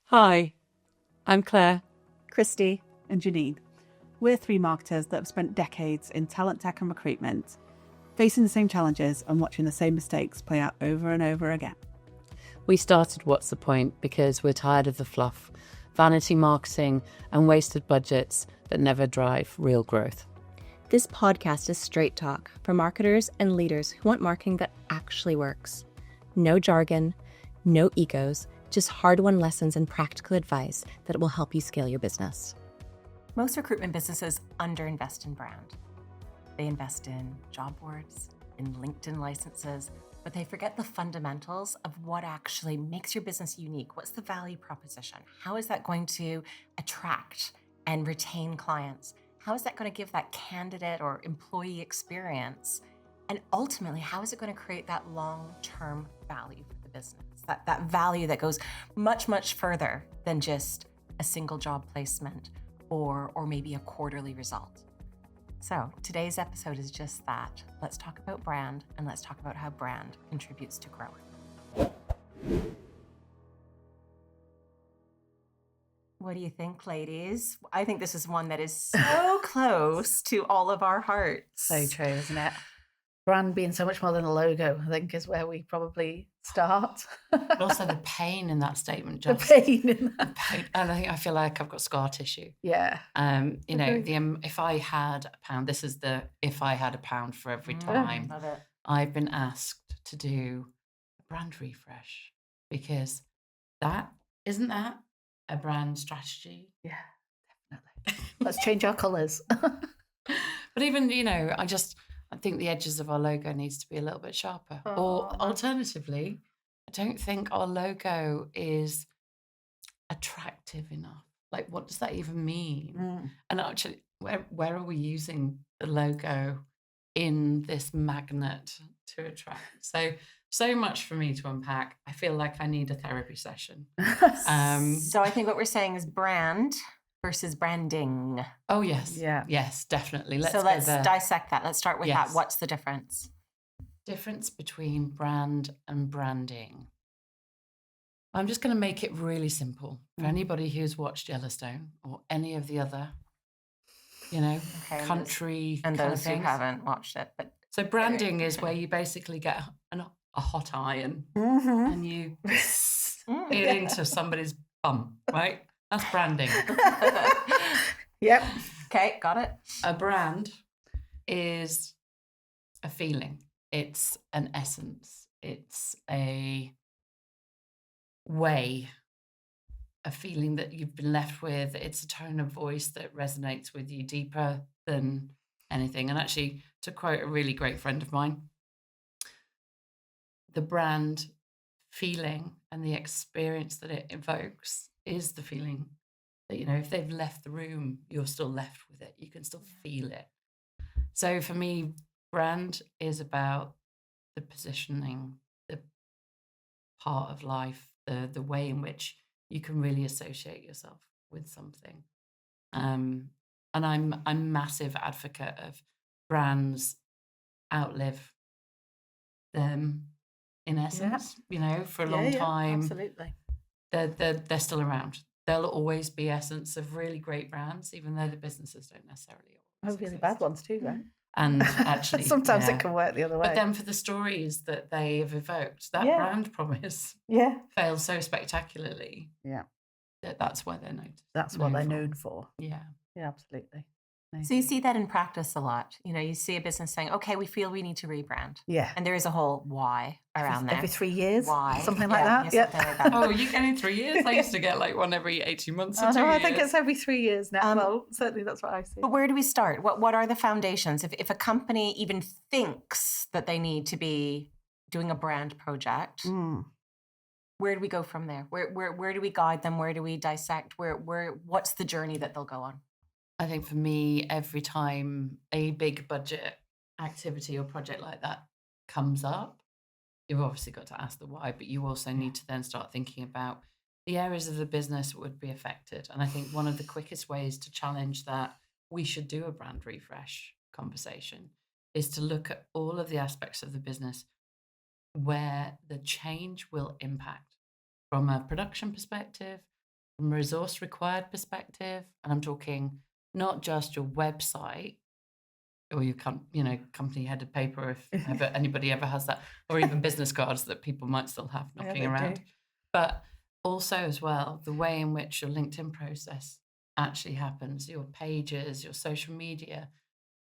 Hi, I'm Claire. Christy. And Janine. We're three marketers that have spent decades in talent tech and recruitment, facing the same challenges and watching the same mistakes play out over and over again. We started What's the Point because we're tired of the fluff, vanity marketing, and wasted budgets that never drive real growth. This podcast is straight talk for marketers and leaders who want marketing that actually works. No jargon, no egos, just hard-won lessons and practical advice that will help you scale your business. Most recruitment businesses underinvest in brand. They invest in job boards, in LinkedIn licenses, but they forget the fundamentals of what actually makes your business unique. What's the value proposition? How is that going to attract and retain clients? How is that going to give that candidate or employee experience? And ultimately, how is it going to create that long-term value for the business? That value that goes much, much further than just a single job placement or maybe a quarterly result. So today's episode is just that. Let's talk about brand, and let's talk about how brand contributes to growth. What do you think, ladies? I think this is one that is so close to all of our hearts. So true, isn't it? Brand being so much more than a logo, I think, is where we probably start. But also the pain in that statement, just The pain in that. the pain. And I feel like I've got scar tissue. Yeah. If I had a pound, this is the if I had a pound for every time Love it. I've been asked to do a brand refresh, because isn't that a brand strategy? Yeah, definitely. Let's change our colours. But even, I think the edges of our logo needs to be a little bit sharper. Or alternatively, I don't think our logo is attractive enough. Like, what does that even mean? And actually, where are we using the logo in this magnet to attract? So much for me to unpack. I feel like I need a therapy session. So I think what we're saying is brand versus branding. Oh, yes. Yeah. Yes, definitely. Let's dissect that. Let's start with Yes. that. What's the difference? Difference between brand and branding. I'm just going to make it really simple for anybody who's watched Yellowstone or any of the other, country And kind of those who things. haven't watched it. But So branding is where you basically get a hot iron and you it into somebody's bum, right? That's branding. Yep. Okay, got it. A brand is a feeling. It's an essence. It's a way, a feeling that you've been left with. It's a tone of voice that resonates with you deeper than anything. And actually, to quote a really great friend of mine, the brand feeling and the experience that it evokes is the feeling that, if they've left the room, you're still left with it. You can still feel it. So for me, brand is about the positioning, the part of life, the way in which you can really associate yourself with something. And I'm a massive advocate of brands outlive them, in essence, for a long time. Absolutely. They're still around. There'll always be essence of really great brands, even though the businesses don't necessarily always Really exist. bad ones too, right? And actually, sometimes it can work the other way. But then for the stories that they have evoked, that brand promise fails so spectacularly. Yeah. That's why they're known. That's what they're known for. Yeah. Yeah, absolutely. So you see that in practice a lot. You see a business saying, okay, we feel we need to rebrand. Yeah. And there is a whole why around that. Every 3 years? Why? Something like that? Yeah. Something like that. Oh, you get in 3 years? I used to get like one every 18 months or 2 years. I think it's every 3 years now. Well, certainly that's what I see. But where do we start? What are the foundations? If a company even thinks that they need to be doing a brand project, where do we go from there? Where do we guide them? Where do we dissect? What's the journey that they'll go on? I think for me, every time a big budget activity or project like that comes up, you've obviously got to ask the why, but you also need to then start thinking about the areas of the business that would be affected. And I think one of the quickest ways to challenge that we should do a brand refresh conversation is to look at all of the aspects of the business where the change will impact from a production perspective, from a resource required perspective, and I'm talking not just your website or your company headed paper, if anybody ever has that, or even business cards that people might still have knocking they around, do. but also as well the way in which your LinkedIn process actually happens, your pages, your social media,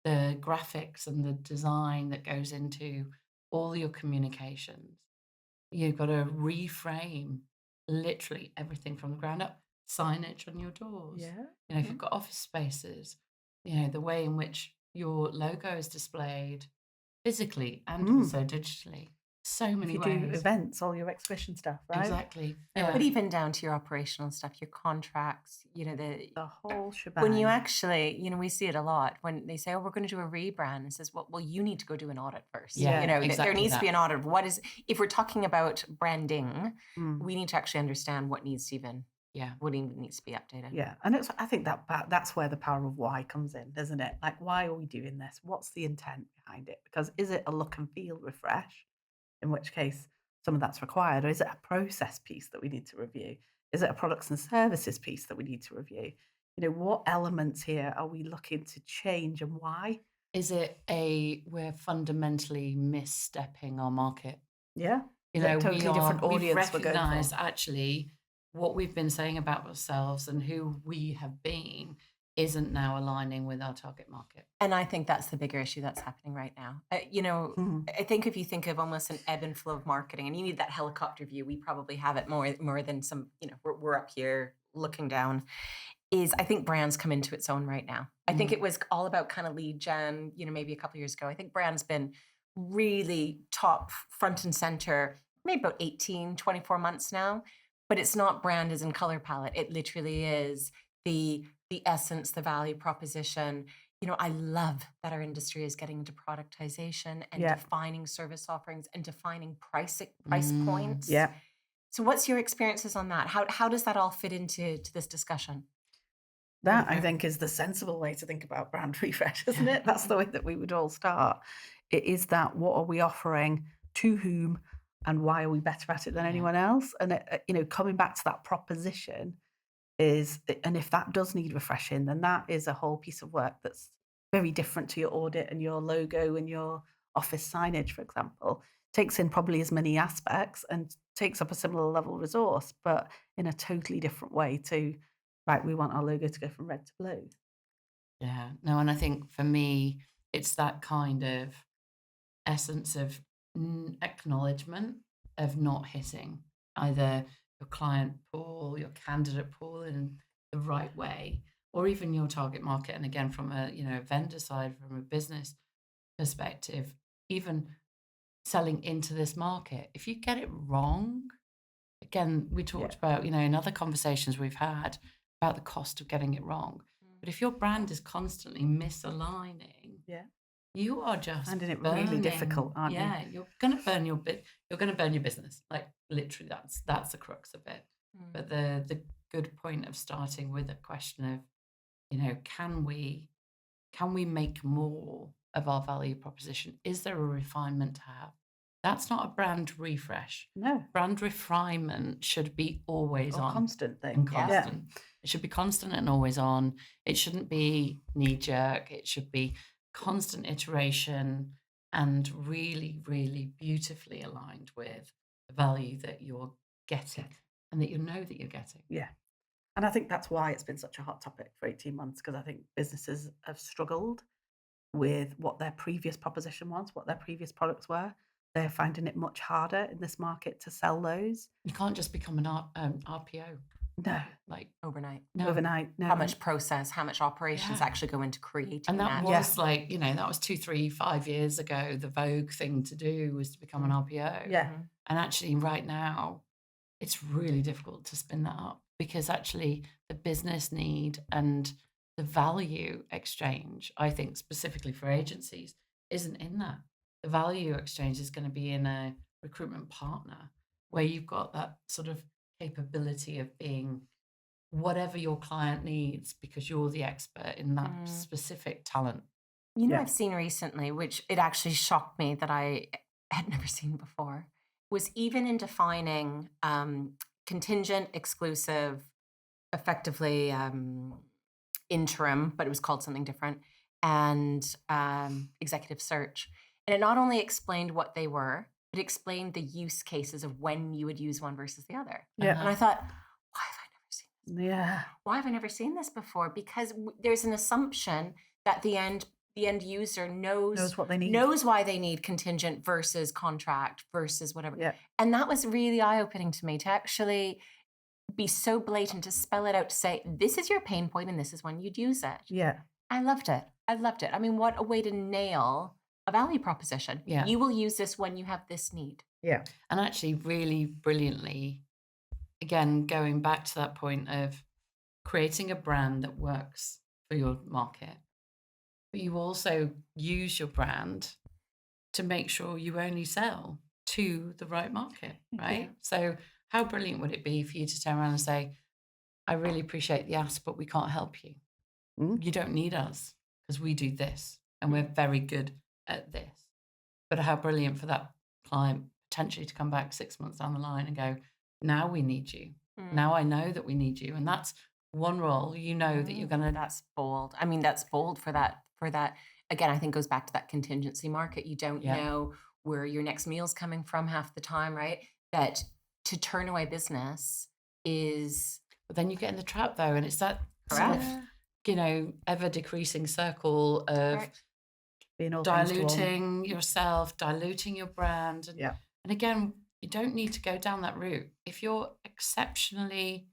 the graphics and the design that goes into all your communications. You've got to reframe literally everything from the ground up. Signage on your doors. Yeah. If you've got office spaces, the way in which your logo is displayed physically and also digitally. So many If you ways. do events, all your exhibition stuff, right? Exactly. Yeah. But even down to your operational stuff, your contracts, the whole shebang. when you actually, we see it a lot when they say, "Oh, we're going to do a rebrand," it says, "Well, you need to go do an audit first." Yeah, there exactly needs to be that. an audit of what is. If we're talking about branding, we need to actually understand what needs to what needs to be updated. Yeah, and I think that's where the power of why comes in, isn't it? Like, why are we doing this? What's the intent behind it? Because is it a look and feel refresh, in which case some of that's required, or is it a process piece that we need to review? Is it a products and services piece that we need to review? What elements here are we looking to change and why? Is it we're fundamentally misstepping our market? Yeah, totally different audience we've we're going recognised for. actually what we've been saying about ourselves and who we have been isn't now aligning with our target market. And I think that's the bigger issue that's happening right now. I think if you think of almost an ebb and flow of marketing, and you need that helicopter view, we probably have it more than some. We're up here looking down. I think brands come into its own right now. I think it was all about kind of lead gen, maybe a couple of years ago. I think brand's been really top front and center, maybe about 18, 24 months now. But it's not brand as in color palette. It literally is the essence, the value proposition. I love that our industry is getting into productization and defining service offerings and defining price points. Yeah. So what's your experiences on that? How does that all fit into this discussion? That, I think, is the sensible way to think about brand refresh, isn't it? That's the way that we would all start. It is that, what are we offering, to whom, and why are we better at it than anyone else? And, coming back to that proposition and if that does need refreshing, then that is a whole piece of work that's very different to your audit and your logo and your office signage, for example. Takes in probably as many aspects and takes up a similar level of resource, but in a totally different way to, right, we want our logo to go from red to blue. Yeah, no, and I think for me, it's that kind of essence of acknowledgement of not hitting either your client pool, your candidate pool in the right way, or even your target market. And again, from a vendor side, from a business perspective, even selling into this market, if you get it wrong, again, we talked about, in other conversations we've had about the cost of getting it wrong. But if your brand is constantly misaligning, you are just finding it really difficult, aren't you? Yeah, you're going to burn your business. Like, literally, that's the crux of it. But the good point of starting with a question of, can we make more of our value proposition? Is there a refinement to have? That's not a brand refresh. No. Brand refinement should be always on. Constant thing. And constant. Yeah. It should be constant and always on. It shouldn't be knee-jerk. It should be constant iteration and really, really beautifully aligned with the value that you're getting and that you know that you're getting. Yeah. And I think that's why it's been such a hot topic for 18 months, because I think businesses have struggled with what their previous proposition was, what their previous products were. They're finding it much harder in this market to sell those. You can't just become an RPO. No. Like overnight. No. Overnight. No. How much process, how much operations actually go into creating and that was like, that was 2, 3, 5 years ago. The Vogue thing to do was to become an RPO. Yeah. And actually right now, it's really difficult to spin that up, because actually the business need and the value exchange, I think specifically for agencies, isn't in that. The value exchange is going to be in a recruitment partner where you've got that sort of capability of being whatever your client needs because you're the expert in that specific talent. I've seen recently, which it actually shocked me that I had never seen before, was even in defining contingent, exclusive, effectively interim, but it was called something different, and executive search. And it not only explained what they were, but it explained the use cases of when you would use one versus the other. Yeah. And I thought, why have I never seen this? Yeah. Why have I never seen this before? Because there's an assumption that the end user knows what they need, knows why they need contingent versus contract versus whatever. Yeah. And that was really eye-opening to me, to actually be so blatant, to spell it out, to say, this is your pain point and this is when you'd use it. Yeah. I loved it. I mean, what a way to nail a value proposition. Yeah. You will use this when you have this need. Yeah. And actually really brilliantly, again, going back to that point of creating a brand that works for your market, but you also use your brand to make sure you only sell to the right market, right? Yeah. So how brilliant would it be for you to turn around and say, I really appreciate the ask, but we can't help you. You don't need us because we do this and we're very good at this. But how brilliant for that client potentially to come back 6 months down the line and go, now we need you. Now I know that we need you. And that's one role, you know, that you're going to. That's bold. I mean, that's bold for that. Again, I think goes back to that contingency market. You don't know where your next meal's coming from half the time, right? That to turn away business is. But then you get in the trap though, and it's that sort of, you know, ever decreasing circle of being all diluting yourself, diluting your brand. And, yeah. And again, you don't need to go down that route. If you're exceptionally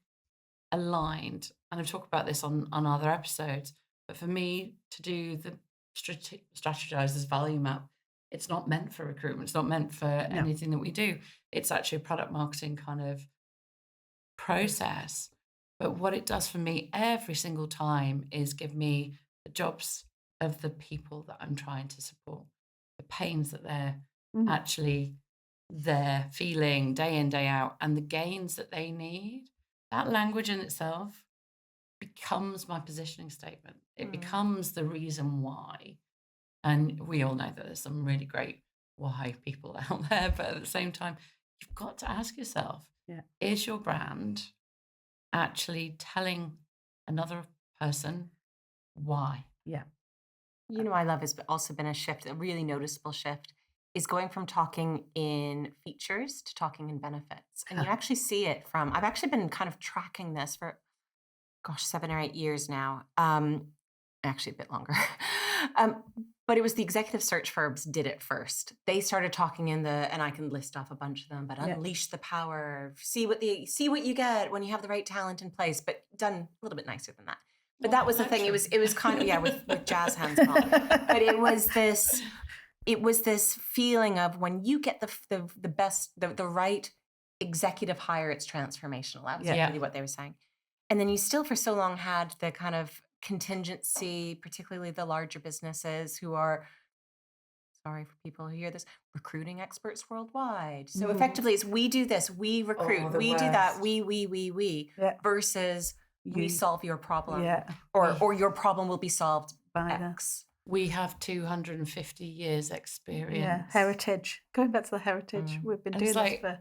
aligned, and I've talked about this on other episodes, but for me to do the strategizer's value map, it's not meant for recruitment. It's not meant for anything that we do. It's actually a product marketing kind of process. But what it does for me every single time is give me the jobs of the people that I'm trying to support, the pains that they're actually feeling day in, day out, and the gains that they need. That language in itself becomes my positioning statement. It becomes the reason why. And we all know that there's some really great why people out there, but at the same time, you've got to ask yourself, is your brand actually telling another person why? Yeah. You know, I love has also been a shift, a really noticeable shift, is going from talking in features to talking in benefits. And you actually see it from, I've actually been kind of tracking this for, 7 or 8 years now. Actually a bit longer. But it was the executive search firms did it first. They started talking and I can list off a bunch of them, but unleash the power, see what you get when you have the right talent in place, but done a little bit nicer than that. But that was the thing. It was kind of with jazz hands on. But it was this feeling of when you get the best, the right executive hire, it's transformational. That was really what they were saying. And then you still for so long had the kind of contingency, particularly the larger businesses who are, sorry for people who hear this, recruiting experts worldwide. So effectively it's we do this, we recruit, we do that, we, versus we solve your problem. Or your problem will be solved by X. We have 250 years experience. Yeah, heritage. Going back to the heritage, we've been doing this for...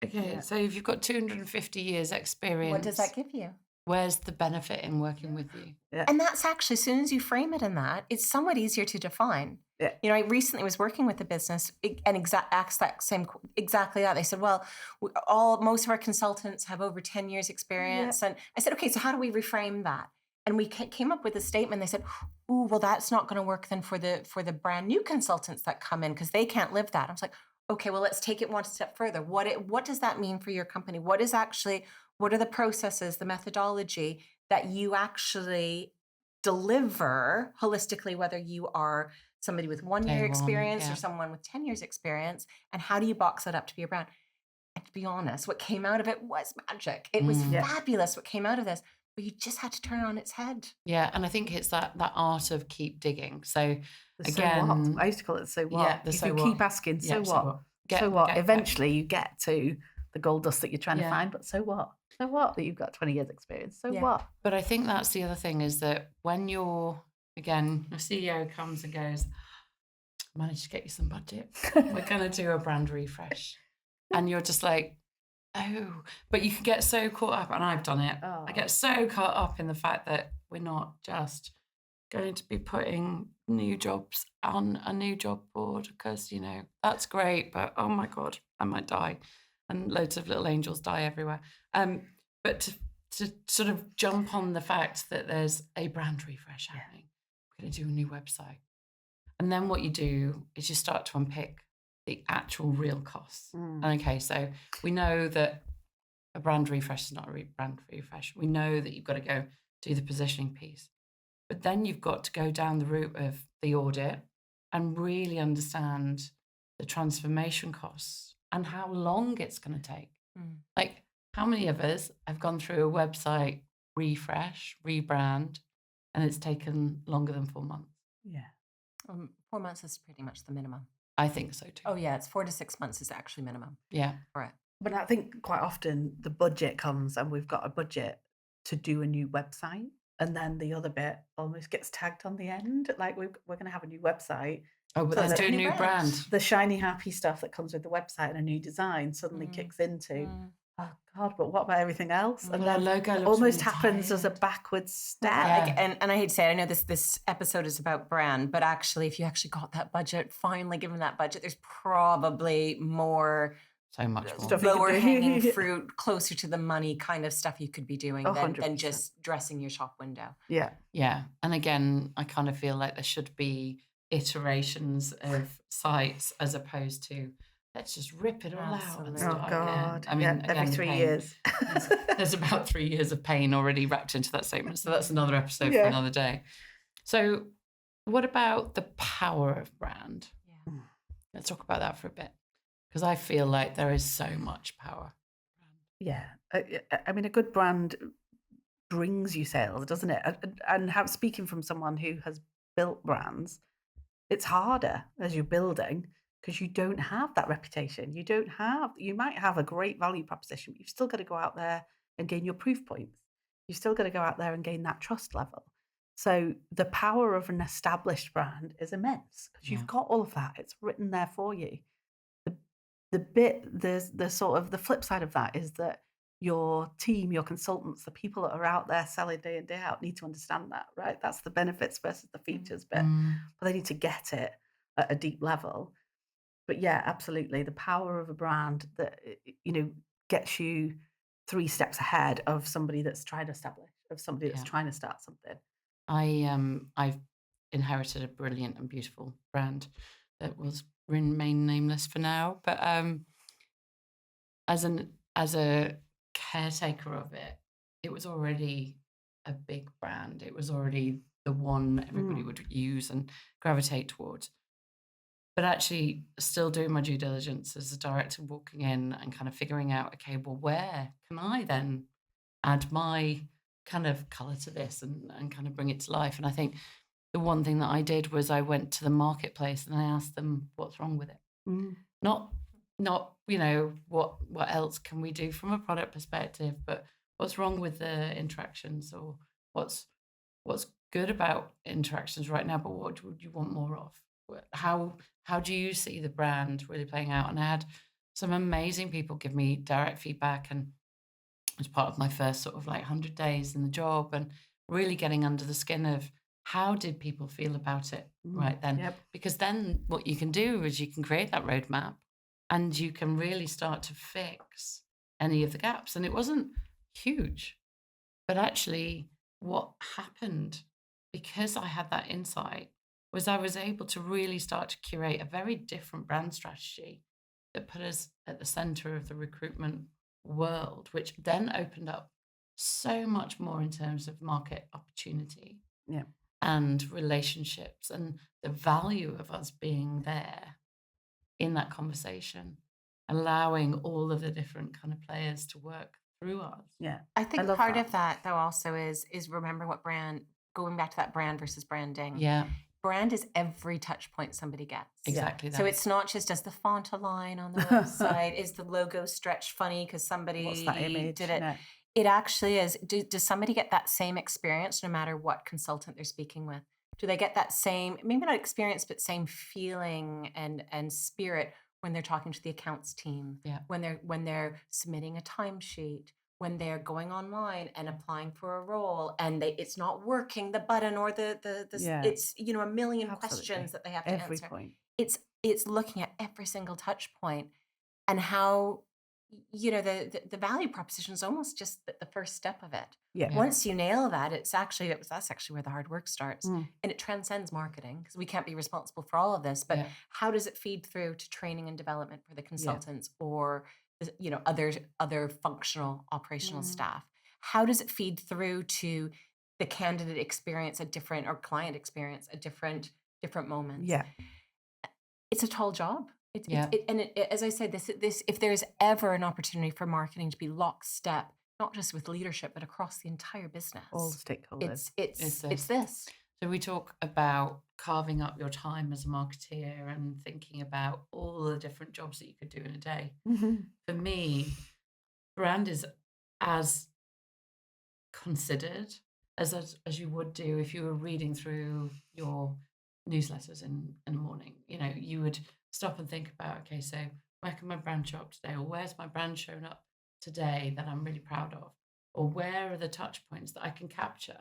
Okay, so if you've got 250 years experience... What does that give you? Where's the benefit in working with you? Yeah. And that's actually, as soon as you frame it in that, it's somewhat easier to define. Yeah. You know, I recently was working with a business and exactly that. They said, well, most of our consultants have over 10 years experience. And I said, okay, so how do we reframe that? And we came up with a statement. They said, "Ooh, well, that's not going to work then for the brand new consultants that come in because they can't live that." I was like, okay, well, let's take it one step further. What does that mean for your company? What are the processes, the methodology that you actually deliver holistically, whether you are somebody with 1 year experience or someone with 10 years experience, and how do you box that up to be a brand? And to be honest, what came out of it was magic. It was fabulous what came out of this. But you just had to turn it on its head. Yeah, and I think it's that art of keep digging. So again, so what? I used to call it so what. Yeah, if you keep asking, so what? So what? Eventually you get to the gold dust that you're trying to find, but so what? So what? That you've got 20 years experience. So what? But I think that's the other thing is that when your CEO comes and goes, managed to get you some budget. We're going to do a brand refresh. And you're just like, oh, but you can get so caught up, and I've done it. Oh. I get so caught up in the fact that we're not just going to be putting new jobs on a new job board because, you know, that's great, but oh my God, I might die. And loads of little angels die everywhere. But to sort of jump on the fact that there's a brand refresh happening, we're going to do a new website. And then what you do is you start to unpick the actual real costs. Okay, so we know that a brand refresh is not a brand refresh. We know that you've got to go do the positioning piece. But then you've got to go down the route of the audit and really understand the transformation costs and how long it's going to take. Like, how many of us have gone through a website refresh, rebrand, and it's taken longer than 4 months? Yeah. 4 months is pretty much the minimum. I think so too. Oh yeah, it's 4 to 6 months is actually minimum. Yeah. Right. But I think quite often the budget comes and we've got a budget to do a new website. And then the other bit almost gets tagged on the end. Like we're going to have a new website. Oh, but So let's that do a new brand. The shiny, happy stuff that comes with the website and a new design suddenly kicks into, oh God, but what about everything else? And Our then logo it looks almost really happens as a tired. backwards step. Yeah. And I hate to say it, I know this episode is about brand, but actually, if you actually got that budget, finally given that budget, there's probably more So much more. Stuff you could lower do. hanging fruit, closer to the money kind of stuff you could be doing Oh, than 100%. just dressing your shop window. Yeah. Yeah. And again, I kind of feel like there should be iterations of sites as opposed to let's just rip it all out and Absolutely. start Oh again. God. I mean, yeah, every again, 3 pain. years. There's about 3 years of pain already wrapped into that statement. So that's another episode for Yeah. another day. So what about the power of brand? Yeah. Let's talk about that for a bit. Because I feel like there is so much power. Yeah. I mean, a good brand brings you sales, doesn't it? And speaking from someone who has built brands, it's harder as you're building because you don't have that reputation. You might have a great value proposition, but you've still got to go out there and gain your proof points. You've still got to go out there and gain that trust level. So the power of an established brand is immense because you've got all of that. It's written there for you. The sort of the flip side of that is that your team, your consultants, the people that are out there selling day in, day out need to understand that, right? That's the benefits versus the features bit. But they need to get it at a deep level. But yeah, absolutely. The power of a brand that, gets you 3 steps ahead of somebody that's trying to establish, of somebody that's trying to start something. I've inherited a brilliant and beautiful brand that will remain nameless for now. But as a caretaker of it, it was already a big brand. It was already the one everybody would use and gravitate towards. But actually still doing my due diligence as a director, walking in and kind of figuring out, okay, well, where can I then add my kind of colour to this and kind of bring it to life? And I think the one thing that I did was I went to the marketplace and I asked them what's wrong with it. Not what else can we do from a product perspective, but what's wrong with the interactions, or what's good about interactions right now, but what would you want more of? How do you see the brand really playing out? And I had some amazing people give me direct feedback, and as part of my first sort of like 100 days in the job, and really getting under the skin of how did people feel about it right then? Yep. Because then what you can do is you can create that roadmap and you can really start to fix any of the gaps. And it wasn't huge, but actually what happened, because I had that insight, was I was able to really start to curate a very different brand strategy that put us at the center of the recruitment world, which then opened up so much more in terms of market opportunity and relationships and the value of us being there in that conversation, allowing all of the different kind of players to work through us. Yeah. I think love part that. of that though also is remember what brand, going back to that brand versus branding. Yeah, Brand is every touch point somebody gets. exactly that. So it's not just, does the font align on the website? Is the logo stretched funny because somebody What's that image? did it? No. It actually is. Does somebody get that same experience no matter what consultant they're speaking with? Do they get that same, maybe not experience, but same feeling and spirit when they're talking to the accounts team, when they're submitting a timesheet, when they're going online and applying for a role and it's not working, the button or the it's a million questions that they have to Every answer. point. It's looking at every single touch point and how the value proposition is almost just the first step of it. Once you nail that, that's actually where the hard work starts. And it transcends marketing because we can't be responsible for all of this, but how does it feed through to training and development for the consultants or other functional operational staff? How does it feed through to the candidate experience or client experience at different moments? It's a tall job. As I said, this if there's ever an opportunity for marketing to be lockstep, not just with leadership, but across the entire business, all the stakeholders, it's this. So we talk about carving up your time as a marketeer and thinking about all the different jobs that you could do in a day. For me, brand is as considered as you would do if you were reading through your newsletters in the morning. You would stop and think about, okay, so where can my brand show up today? Or where's my brand shown up today that I'm really proud of? Or where are the touch points that I can capture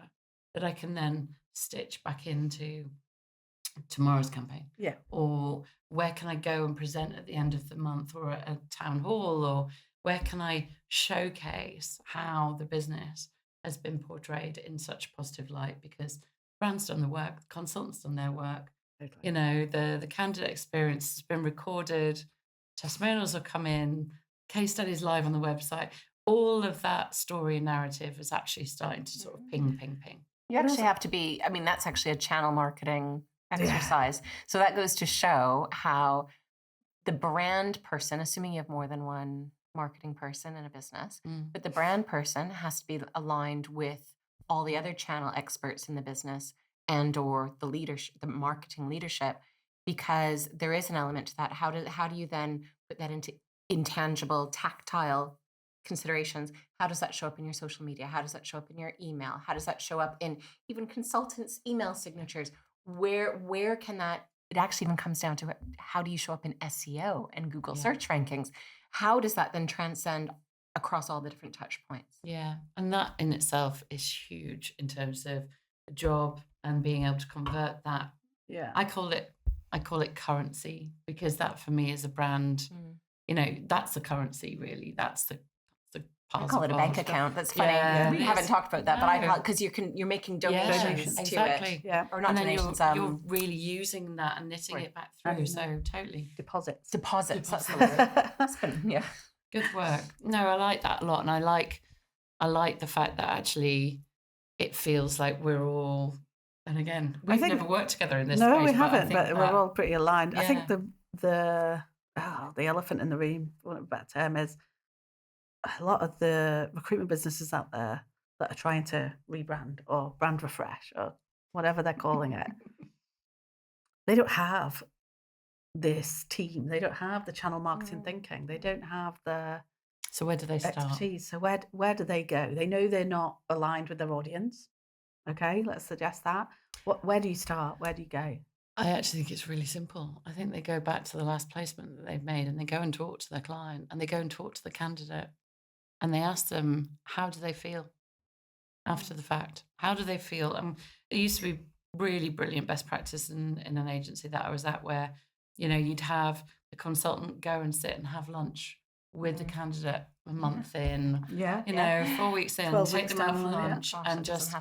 that I can then stitch back into tomorrow's campaign? Or where can I go and present at the end of the month or at a town hall? Or where can I showcase how the business has been portrayed in such a positive light? Because brand's done the work, the consultants done their work. The candidate experience has been recorded, testimonials have come in, case studies live on the website. All of that story and narrative is actually starting to sort of ping. You actually have to be, that's actually a channel marketing exercise. So that goes to show how the brand person, assuming you have more than one marketing person in a business, but the brand person has to be aligned with all the other channel experts in the business and or the leadership, the marketing leadership, because there is an element to that. How do you then put that into intangible, tactile considerations? How does that show up in your social media? How does that show up in your email? How does that show up in even consultants' email signatures? Where can that? It actually even comes down to how do you show up in SEO and Google search rankings? How does that then transcend across all the different touch points? Yeah, and that in itself is huge in terms of the job and being able to convert that. I call it currency, because that for me is a brand. That's the currency, really. That's the I call it a bank account. That's funny. We haven't talked about that, but I call it because you're making donations to it. Or not donations. You're really using that and knitting it back through. So totally. Deposits. That's the word. Good work. No, I like that a lot, and I like the fact that actually it feels like we're all. And again, we've never worked together in this. No, space, we haven't, but we're all pretty aligned. Yeah. I think the elephant in the room, for want of a better term, is a lot of the recruitment businesses out there that are trying to rebrand or brand refresh or whatever they're calling it. They don't have this team. They don't have the channel marketing thinking. They don't have the So where do they start? expertise. So where do they go? They know they're not aligned with their audience. Okay, let's suggest that. Where do you start? Where do you go? I actually think it's really simple. I think they go back to the last placement that they've made, and they go and talk to their client, and they go and talk to the candidate, and they ask them, how do they feel after the fact? How do they feel? And it used to be really brilliant best practice in an agency that I was at, where you'd have the consultant go and sit and have lunch with the candidate a month in, 4 weeks in, take them out for lunch, and just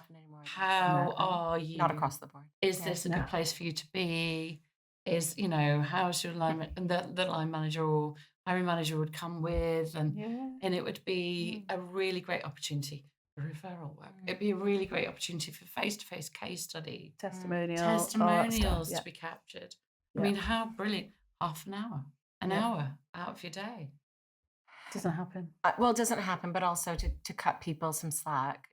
how are you? Not across the board. Is this a good place for you to be? Is how's your alignment? And the line manager or hiring manager would come with, and it would be a really great opportunity for referral work. It'd be a really great opportunity for face-to-face case study, testimonials to be captured. I mean, how brilliant! Half an hour out of your day. Doesn't happen. It doesn't happen, but also to cut people some slack.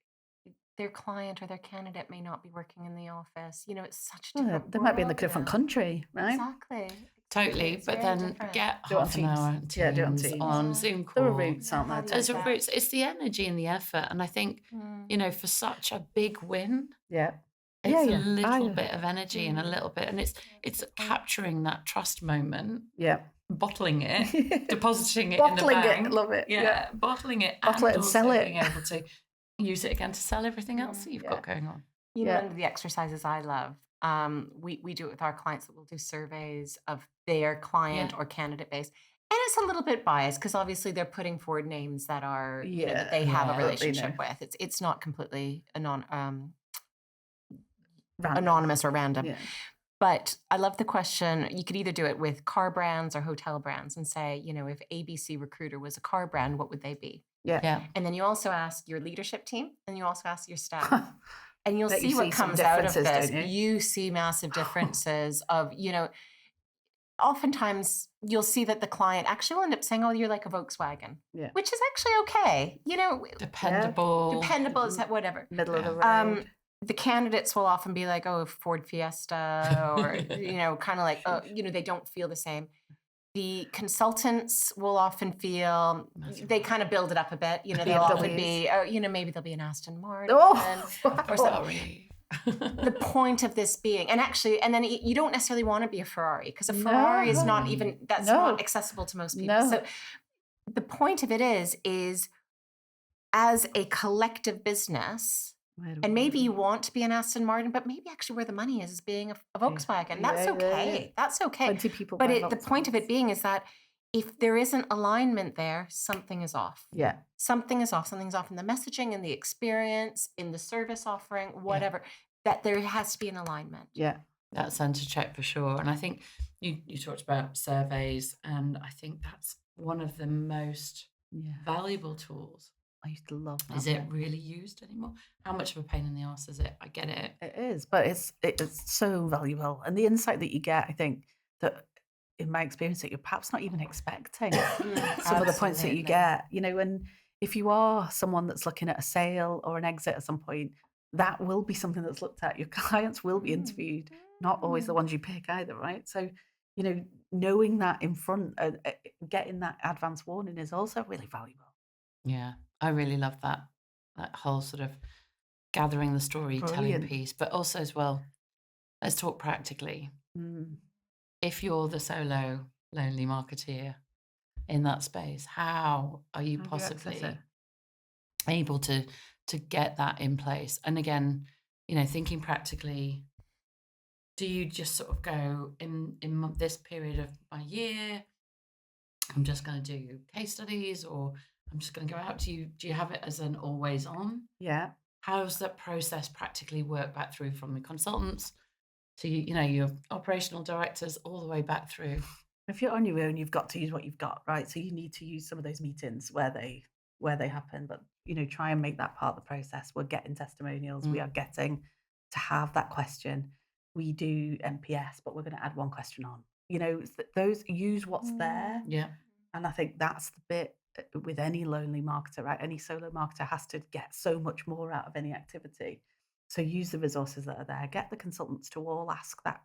Their client or their candidate may not be working in the office. It's such a different They might be in a world different now. country, right? Exactly. Totally, It's but very then different. get Do it on half an Teams. hour Yeah, do it on Teams Teams. on Zoom call. There are routes, aren't there? There's a roots. It's the energy and the effort, and I think for such a big win, Yeah. it's a little bit of energy and a little bit, and it's capturing that trust moment. Yeah. bottling it, depositing it Bottling in the bank. it, love it. Yeah, bottling it, Bottle it and also sell it. being able to use it again to sell everything else that you've got going on. You know, one of the exercises I love, we do it with our clients that we'll do surveys of their client or candidate base. And it's a little bit biased because obviously they're putting forward names that are, you know, that they have a relationship with. It's not completely anonymous or random. Yeah. But I love the question. You could either do it with car brands or hotel brands and say, you know, if ABC Recruiter was a car brand, what would they be? Yeah. And then you also ask your leadership team and you also ask your staff. And you'll see what comes out of this. You see massive differences of, you know, oftentimes you'll see that the client actually will end up saying, oh, you're like a Volkswagen, which is actually okay. You know, dependable, is that whatever. Middle of the road. The candidates will often be like, oh, Ford Fiesta, or, you know, kind of like, oh, you know, they don't feel the same. The consultants will often feel, they kind of build it up a bit. You know, they'll often be, oh, you know, maybe they'll be an Aston Martin. Or something. The point of this being, and actually, and then you don't necessarily want to be a Ferrari because a Ferrari is not even, that's not accessible to most people. So the point of it is as a collective business, and maybe you want to be an Aston Martin, but maybe actually where the money is being a Volkswagen. That's okay. That's okay. Plenty of people. But the point of it being is that if there isn't alignment there, something is off. Yeah. Something is off. Something's off in the messaging, in the experience, in the service offering, whatever, that there has to be an alignment. Yeah. That's center check for sure. And I think you talked about surveys, and I think that's one of the most valuable tools. I used to love that. Is it really used anymore? How much of a pain in the arse is it? I get it. It is, but it's so valuable. And the insight that you get, I think, that in my experience, that you're perhaps not even expecting some of the points that you get. You know, and if you are someone that's looking at a sale or an exit at some point, that will be something that's looked at. Your clients will be interviewed, not always the ones you pick either, right? So, you know, knowing that in front, getting that advance warning is also really valuable. Yeah, I really love that whole sort of gathering the storytelling piece, but also as well, let's talk practically. If you're the solo lonely marketeer in that space, how are you possibly able to get that in place? And again, you know, thinking practically, do you just sort of go in this period of my year, I'm just going to do case studies, or I'm just going to go out? Do you have it as an always on? Yeah. How does that process practically work back through from the consultants to, you know, your operational directors all the way back through? If you're on your own, you've got to use what you've got, right? So you need to use some of those meetings where they happen, but, you know, try and make that part of the process. We're getting testimonials. We are getting to have that question. We do NPS, but we're going to add one question on. You know, those, use what's there. Yeah. And I think that's the bit with any lonely marketer, right? Any solo marketer has to get so much more out of any activity. So use the resources that are there. Get the consultants to all ask that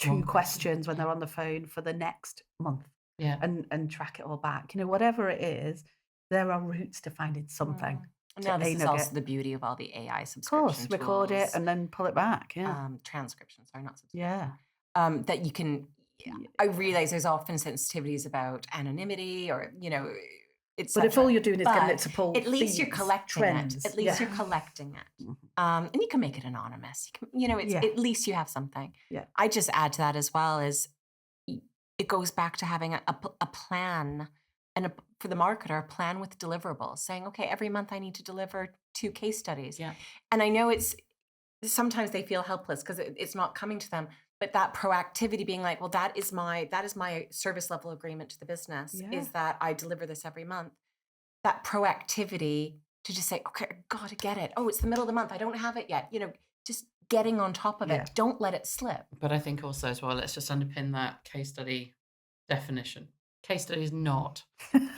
two questions when they're on the phone for the next month. Yeah. And track it all back. You know, whatever it is, there are routes to finding something. Now, this is also the beauty of all the AI subscription tools. Of course, record it and then pull it back. Yeah. Transcriptions, sorry, not subscription. Yeah. That you can, I realize there's often sensitivities about anonymity or, you know, but if all you're doing is getting it to pull at least you're collecting it. At least you're collecting it. And you can make it anonymous. You know, it's at least you have something. Yeah. I just add to that as well is it goes back to having a plan and for the marketer, a plan with deliverables, saying, okay, every month I need to deliver 2 case studies. Yeah. And I know sometimes they feel helpless because it's not coming to them. But that proactivity being like, well, that is my service level agreement to the business is that I deliver this every month. That proactivity to just say, okay, I got to get it. Oh, it's the middle of the month. I don't have it yet. You know, just getting on top of it. Don't let it slip. But I think also as well, let's just underpin that case study definition. Case study is not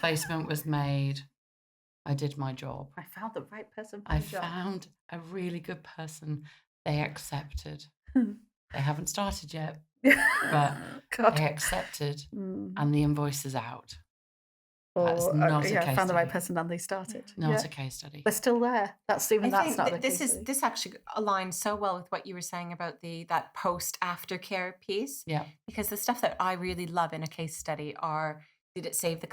placement was made. I did my job. I found the right person for the job. I found a really good person. They accepted. They haven't started yet, but they accepted, and the invoice is out. That's or not a case found the right study. person and they started. Not a case study. They're still there. That's even I that's think not that the case study. this actually aligns so well with what you were saying about that post aftercare piece. Yeah. Because the stuff that I really love in a case study are, did it save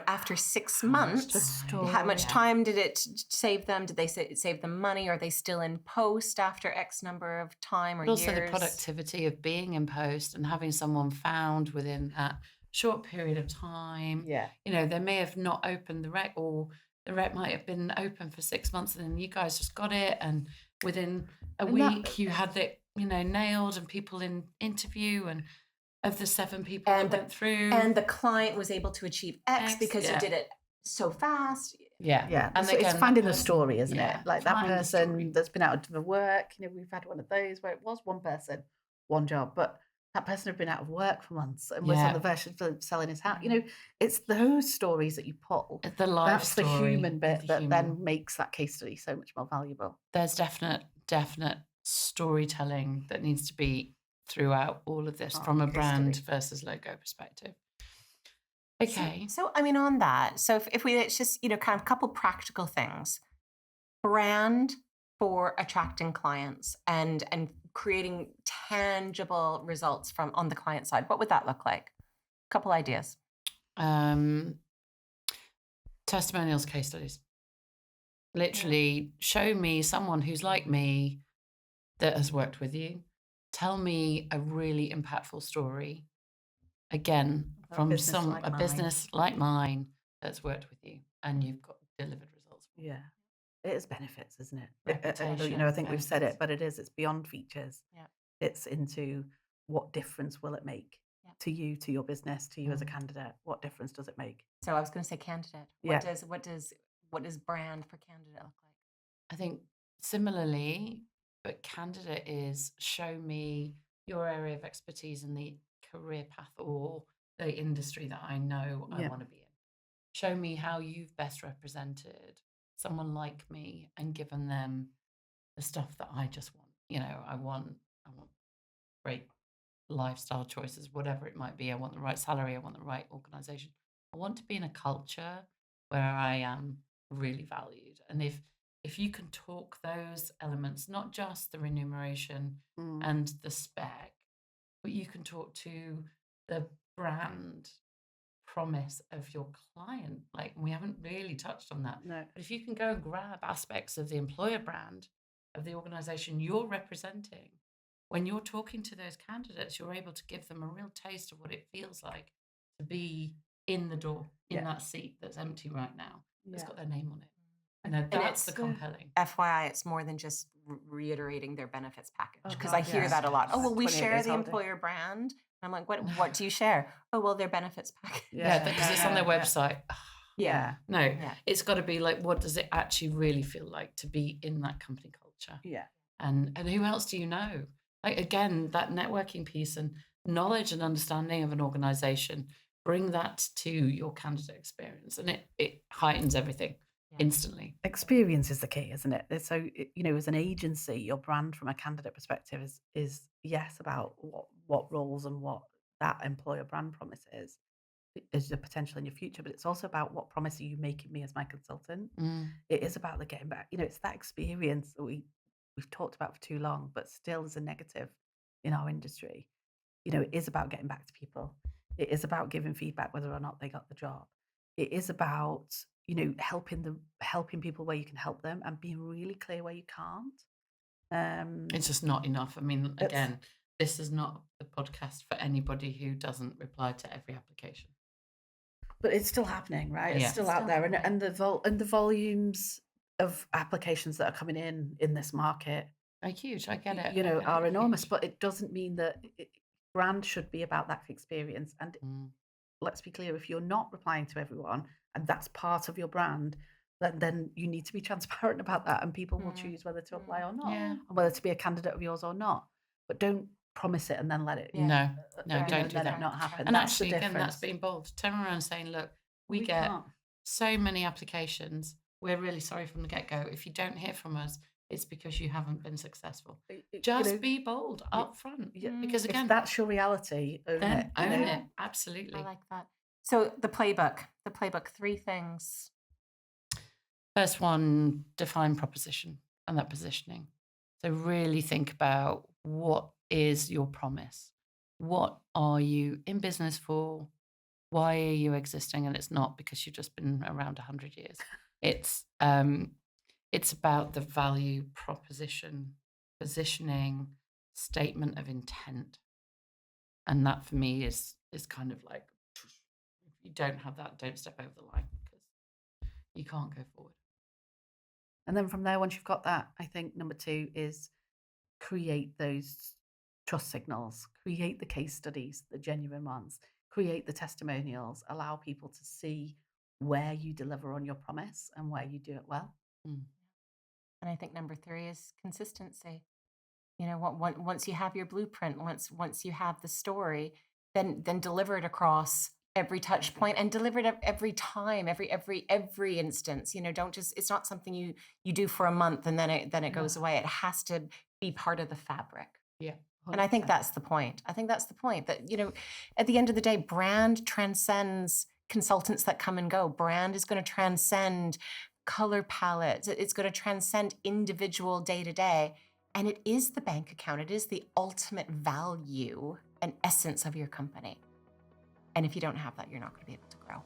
after 6 How much months, time? how much Yeah. time did it save them? Did they save them money? Are they still in post after X number of time or But also years? the productivity of being in post and having someone found within that short period of time. Yeah. They may have not opened the rec, or the rec might have been open for 6 months and then you guys just got it. And within a week you had it, nailed, and people in interview, and of the 7 people that went through. And the client was able to achieve X because yeah. you did it so fast. Yeah, And so it's again, finding that the story, isn't yeah, it? Like that find the story. person that's been out of the work. We've had one of those where it was one person, one job, but that person had been out of work for months and was on the verge of selling his house. It's those stories that you pull. The life That's story, the human bit the that human. then makes that case study so much more valuable. There's definite storytelling that needs to be throughout all of this from a case brand study. versus logo perspective. Okay. So on that, so if we, it's just, kind of a couple practical things. Brand for attracting clients and creating tangible results on the client side. What would that look like? A couple ideas. Testimonials, case studies. Literally show me someone who's like me that has worked with you. Tell me a really impactful story. Again, from a business like mine that's worked with you and you've got delivered results. Yeah. It is benefits, isn't it? Reputation, I think we've said benefits. it, but it's beyond features. Yeah. It's into what difference will it make to you, to your business, to you as a candidate? What difference does it make? So I was going to say candidate. What does brand for candidate look like? I think similarly, but candidate is show me your area of expertise in the career path or the industry that I know I want to be in. Show me how you've best represented someone like me and given them the stuff that I just want. I want great lifestyle choices, whatever it might be. I want the right salary. I want the right organization. I want to be in a culture where I am really valued. And if you can talk those elements, not just the remuneration and the spec, but you can talk to the brand promise of your client. Like, we haven't really touched on that. No. But if you can go and grab aspects of the employer brand of the organization you're representing, when you're talking to those candidates, you're able to give them a real taste of what it feels like to be in the door, in that seat that's empty right now. It's got their name on it. And that's the compelling. FYI, it's more than just reiterating their benefits package, because I hear that a lot. Oh, well, we share the employer brand. And I'm like, what do you share? Oh, well, their benefits package. Yeah, because it's on their website. Yeah. No, it's got to be like, what does it actually really feel like to be in that company culture? Yeah. And who else do you know? Like, again, that networking piece and knowledge and understanding of an organization, bring that to your candidate experience, and it heightens everything instantly. Experience is the key, isn't it? So, as an agency, your brand from a candidate perspective is yes, about what roles and what that employer brand promise is the potential in your future, but it's also about what promise are you making me as my consultant. It is about the getting back. It's that experience that we've talked about for too long, but still is a negative in our industry. It is about getting back to people. It is about giving feedback whether or not they got the job. It is about helping people where you can help them and being really clear where you can't. It's just not enough. I mean, again, this is not the podcast for anybody who doesn't reply to every application. But it's still happening, right? It's still out there, and the volumes of applications that are coming in this market are huge. I get it. Are enormous, but it doesn't mean that brand should be about that experience. And let's be clear: if you're not replying to everyone, and that's part of your brand, then you need to be transparent about that, and people will choose whether to apply or not, and whether to be a candidate of yours or not. But don't promise it and then let it. No, don't do that. It not happen. And that's actually, the again, difference. that's being bold. Turn around and saying, look, we get so many applications. We're really sorry from the get-go. If you don't hear from us, it's because you haven't been successful. Just be bold up front. Because again, if that's your reality, own it. Own it. Absolutely. I like that. So the playbook, 3 things. First one, define proposition and that positioning. So really think about, what is your promise? What are you in business for? Why are you existing? And it's not because you've just been around 100 years. It's about the value proposition, positioning, statement of intent. And that for me is kind of like, if you don't have that, don't step over the line, because you can't go forward. And then from there, once you've got that, I think number 2 is create those trust signals, create the case studies, the genuine ones, create the testimonials, allow people to see where you deliver on your promise and where you do it well. Mm. And I think number 3 is consistency. Once you have your blueprint, once you have the story, then deliver it across every touch point, and deliver it every time, every instance. Don't just, it's not something you do for a month and then it goes away. It has to be part of the fabric. Yeah. 100%. And I think that's the point. That, at the end of the day, brand transcends consultants that come and go. Brand is going to transcend color palettes. It's going to transcend individual day to day. And it is the bank account. It is the ultimate value and essence of your company. And if you don't have that, you're not going to be able to grow.